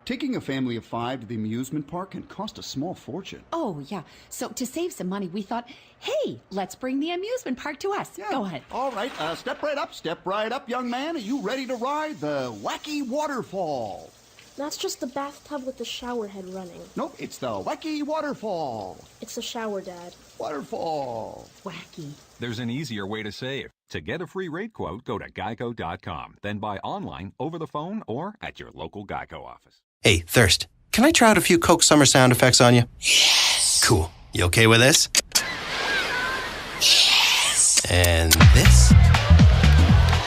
Taking a family of 5 to the amusement park can cost a small fortune. Oh, yeah. So to save some money, we thought, hey, let's bring the amusement park to us. Yeah. Go ahead. All right, step right up, young man. Are you ready to ride the Wacky Waterfall? That's just the bathtub with the shower head running. Nope, it's the Wacky Waterfall. It's the shower, Dad. Waterfall. Wacky. There's an easier way to save. To get a free rate quote, go to geico.com, then buy online, over the phone, or at your local Geico office. Hey, Thirst, can I try out a few Coke Summer sound effects on you? Yes. Cool. You okay with this? Yes. And this?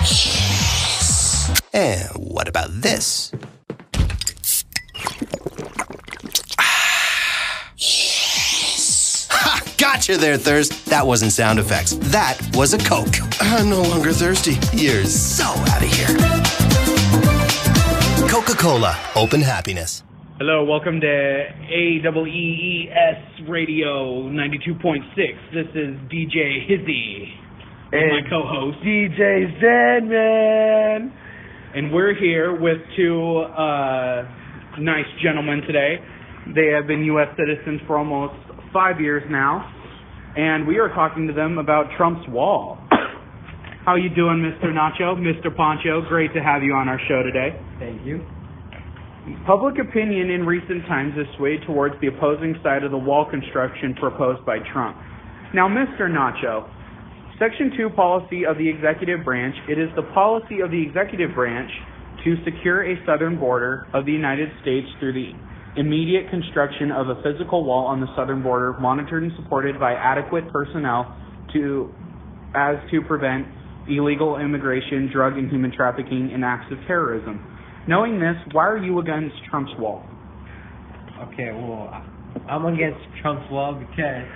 Yes. And what about this? Yes. Ha! Gotcha there, Thirst. That wasn't sound effects. That was a Coke. I'm no longer thirsty. You're so out of here. Coca-Cola. Open happiness. Hello, welcome to AEES Radio 92.6. This is DJ Hizzy and my co-host DJ Zenman. And we're here with two nice gentlemen today. They have been U.S. citizens for almost 5 years now, and we are talking to them about Trump's wall. How you doing, Mr. Nacho, Mr. Poncho? Great to have you on our show today. Thank you. Public opinion in recent times has swayed towards the opposing side of the wall construction proposed by Trump. Now, Mr. Nacho, Section 2 policy of the executive branch, it is the policy of the executive branch to secure a southern border of the United States through the immediate construction of a physical wall on the southern border, monitored and supported by adequate personnel to prevent illegal immigration, drug and human trafficking, and acts of terrorism. Knowing this, why are you against Trump's wall? Okay, well, I'm against Trump's wall because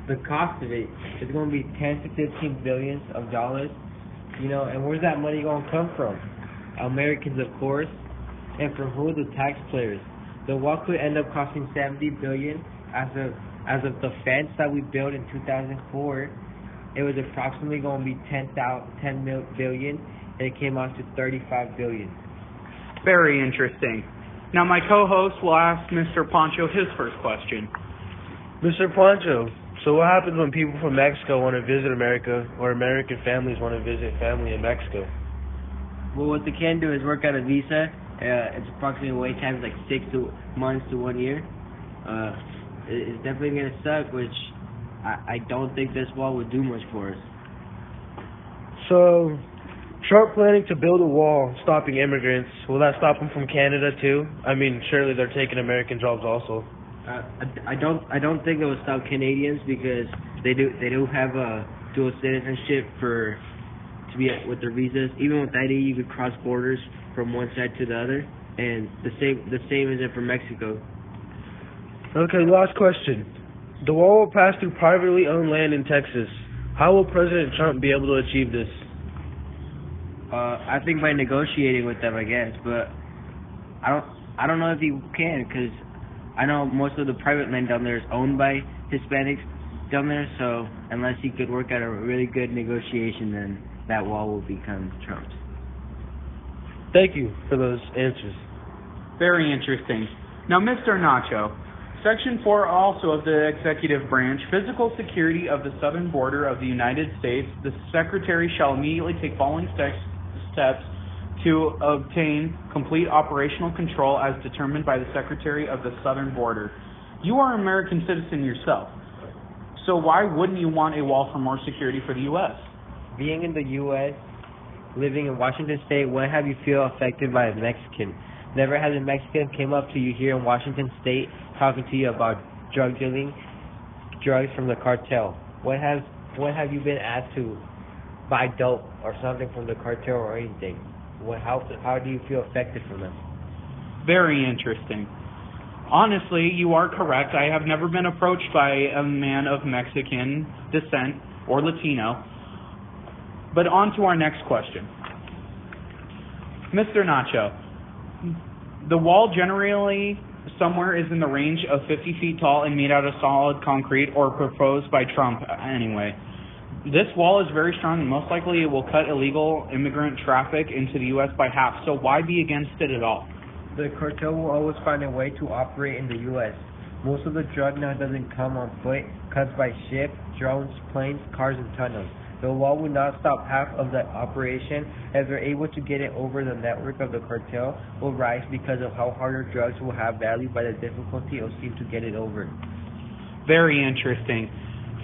the cost of it is going to be 10 to 15 billion of dollars, and where's that money going to come from? Americans, of course, and from who? The taxpayers. The wall could end up costing 70 billion. As of the fence that we built in 2004, it was approximately going to be 10 billion, and it came out to 35 billion. Very interesting. Now, my co-host will ask Mr. Poncho his first question. Mr. Poncho, so what happens when people from Mexico want to visit America, or American families want to visit family in Mexico? Well, what they can do is work out a visa. It's approximately wait time is like 6 months to 1 year. It's definitely going to suck, which I don't think this wall would do much for us. So, Trump planning to build a wall stopping immigrants, will that stop them from Canada too? I mean, surely they're taking American jobs also. I don't think it will stop Canadians because they do have a dual citizenship to be with their visas. Even with ID, you could cross borders from one side to the other, and the same is it for Mexico. Okay, last question. The wall will pass through privately owned land in Texas. How will President Trump be able to achieve this? I think by negotiating with them, I guess, but I don't know if he can, because I know most of the private land down there is owned by Hispanics down there, so unless he could work out a really good negotiation, then that wall will become Trump's. Thank you for those answers. Very interesting. Now, Mr. Nacho, Section 4 also of the executive branch, physical security of the southern border of the United States, the Secretary shall immediately take following steps to obtain complete operational control as determined by the Secretary of the Southern Border. You are an American citizen yourself, so why wouldn't you want a wall for more security for the U.S.? Being in the U.S., living in Washington State, when have you feel affected by a Mexican? Never has a Mexican came up to you here in Washington State talking to you about drug dealing, drugs from the cartel. When have you been asked to buy dope or something from the cartel or anything? How do you feel affected from them? Very interesting. Honestly, you are correct. I have never been approached by a man of Mexican descent or Latino. But on to our next question. Mr. Nacho, the wall generally somewhere is in the range of 50 feet tall and made out of solid concrete, or proposed by Trump anyway. This wall is very strong, and most likely it will cut illegal immigrant traffic into the U.S. by half, so why be against it at all? The cartel will always find a way to operate in the U.S. Most of the drug now doesn't come on foot, comes by ship, drones, planes, cars, and tunnels. The wall will not stop half of that operation, as they're able to get it over. The network of the cartel will rise because of how harder drugs will have value by the difficulty of seeking to get it over. Very interesting.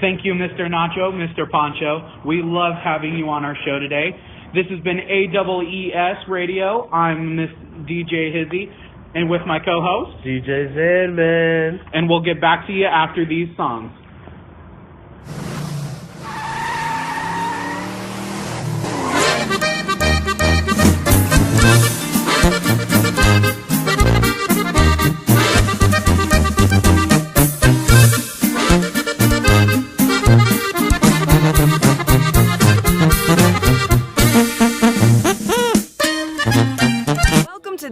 Thank you, Mr. Nacho, Mr. Poncho. We love having you on our show today. This has been AEES Radio. I'm Miss DJ Hizzy, and with my co-host, DJ Zandman. And we'll get back to you after these songs.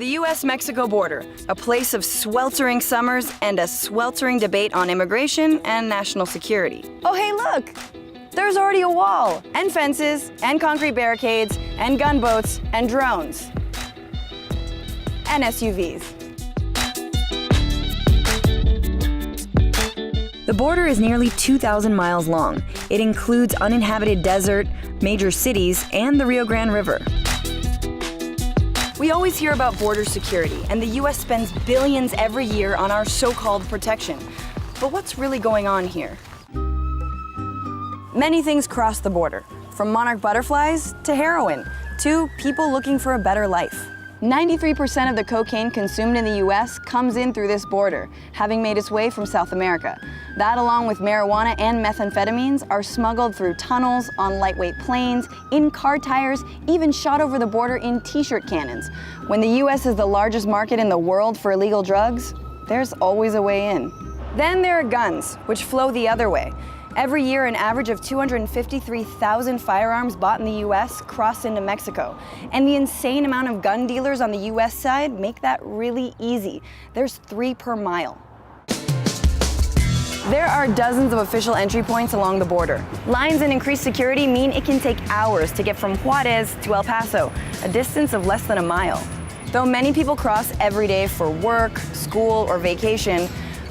U.S.-Mexico border, a place of sweltering summers and a sweltering debate on immigration and national security. Oh, hey, look! There's already a wall, and fences, and concrete barricades, and gunboats, and drones, and SUVs. The border is nearly 2,000 miles long. It includes uninhabited desert, major cities, and the Rio Grande River. We always hear about border security, and the U.S. spends billions every year on our so-called protection. But what's really going on here? Many things cross the border, from monarch butterflies to heroin, to people looking for a better life. 93% of the cocaine consumed in the U.S. comes in through this border, having made its way from South America. That, along with marijuana and methamphetamines, are smuggled through tunnels, on lightweight planes, in car tires, even shot over the border in t-shirt cannons. When the U.S. is the largest market in the world for illegal drugs, there's always a way in. Then there are guns, which flow the other way. Every year, an average of 253,000 firearms bought in the U.S. cross into Mexico. And the insane amount of gun dealers on the U.S. side make that really easy. There's 3 per mile. There are dozens of official entry points along the border. Lines and increased security mean it can take hours to get from Juarez to El Paso, a distance of less than a mile. Though many people cross every day for work, school, or vacation,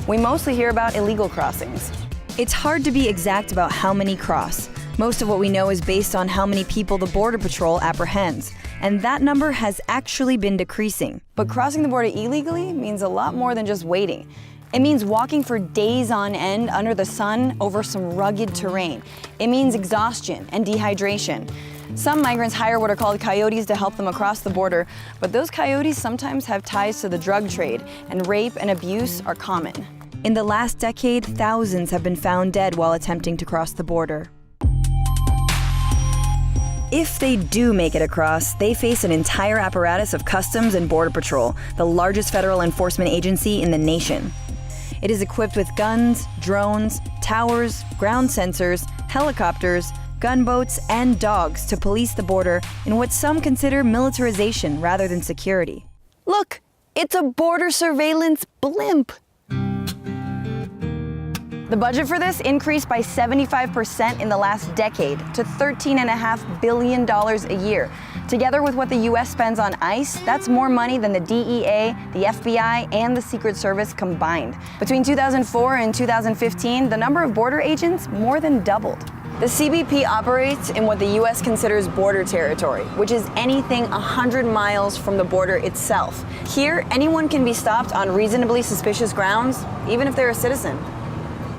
we mostly hear about illegal crossings. It's hard to be exact about how many cross. Most of what we know is based on how many people the Border Patrol apprehends, and that number has actually been decreasing. But crossing the border illegally means a lot more than just waiting. It means walking for days on end under the sun over some rugged terrain. It means exhaustion and dehydration. Some migrants hire what are called coyotes to help them across the border, but those coyotes sometimes have ties to the drug trade, and rape and abuse are common. In the last decade, thousands have been found dead while attempting to cross the border. If they do make it across, they face an entire apparatus of Customs and Border Patrol, the largest federal enforcement agency in the nation. It is equipped with guns, drones, towers, ground sensors, helicopters, gunboats, and dogs to police the border in what some consider militarization rather than security. Look, it's a border surveillance blimp. The budget for this increased by 75% in the last decade to $13.5 billion a year. Together with what the U.S. spends on ICE, that's more money than the DEA, the FBI, and the Secret Service combined. Between 2004 and 2015, the number of border agents more than doubled. The CBP operates in what the U.S. considers border territory, which is anything 100 miles from the border itself. Here, anyone can be stopped on reasonably suspicious grounds, even if they're a citizen.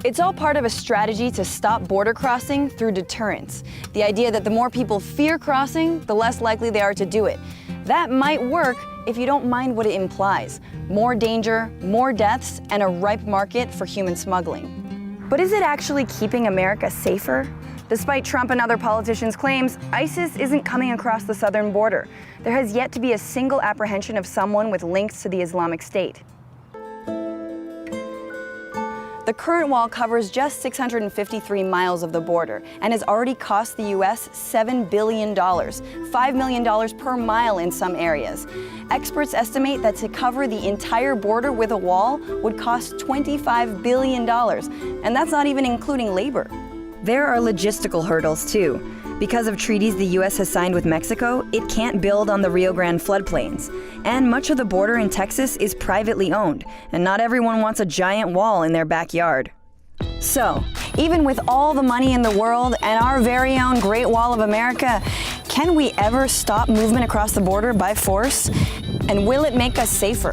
It's all part of a strategy to stop border crossing through deterrence. The idea that the more people fear crossing, the less likely they are to do it. That might work if you don't mind what it implies: more danger, more deaths, and a ripe market for human smuggling. But is it actually keeping America safer? Despite Trump and other politicians' claims, ISIS isn't coming across the southern border. There has yet to be a single apprehension of someone with links to the Islamic State. The current wall covers just 653 miles of the border and has already cost the U.S. $7 billion, $5 million per mile in some areas. Experts estimate that to cover the entire border with a wall would cost $25 billion, and that's not even including labor. There are logistical hurdles too. Because of treaties the U.S. has signed with Mexico, it can't build on the Rio Grande floodplains. And much of the border in Texas is privately owned, and not everyone wants a giant wall in their backyard. So, even with all the money in the world and our very own Great Wall of America, can we ever stop movement across the border by force? And will it make us safer?